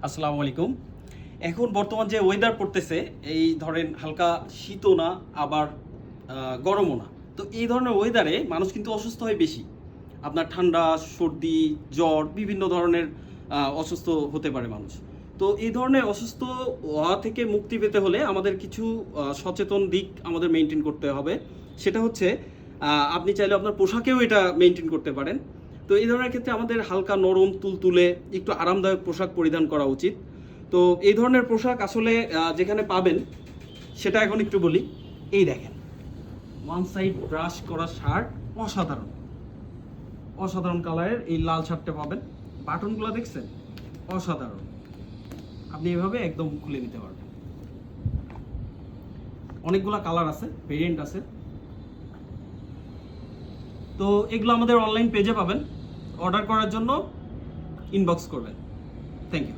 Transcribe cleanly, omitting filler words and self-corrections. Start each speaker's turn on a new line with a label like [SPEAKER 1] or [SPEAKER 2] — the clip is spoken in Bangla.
[SPEAKER 1] আসসালামু আলাইকুম। এখন বর্তমান যে ওয়েদার পড়তেছে, এই ধরেন হালকা শীতও না আবার গরমও না। তো এই ধরনের ওয়েদারে মানুষ কিন্তু অসুস্থ হয় বেশি। আপনার ঠান্ডা, সর্দি, জ্বর বিভিন্ন ধরনের অসুস্থ হতে পারে মানুষ। তো এই ধরনের অসুস্থ হওয়া থেকে মুক্তি পেতে হলে আমাদের কিছু সচেতন দিক আমাদের মেনটেন করতে হবে। সেটা হচ্ছে আপনি চাইলে আপনার পোশাকেও এটা মেনটেন করতে পারেন। তো এই ধরনের ক্ষেত্রে আমাদের হালকা নরম তুলতুলে একটু আরামদায়ক পোশাক পরিধান করা উচিত। তো এই ধরনের পোশাক আসলে যেখানে পাবেন সেটা এখন একটু বলি। এই দেখেন, ওয়ান সাইড ব্রাশ করা শার্ট, অসাধারণ অসাধারণ কালারের এই লাল শার্টটা পাবেন। বাটনগুলো দেখছেন, অসাধারণ। আপনি এভাবে একদম খুলে নিতে পারবেন। অনেকগুলো কালার আছে, ভেরিয়েন্ট আছে। তো এগুলো আমাদের অনলাইন পেজে পাবেন। অর্ডার করার জন্য ইনবক্স করবেন। Thank you.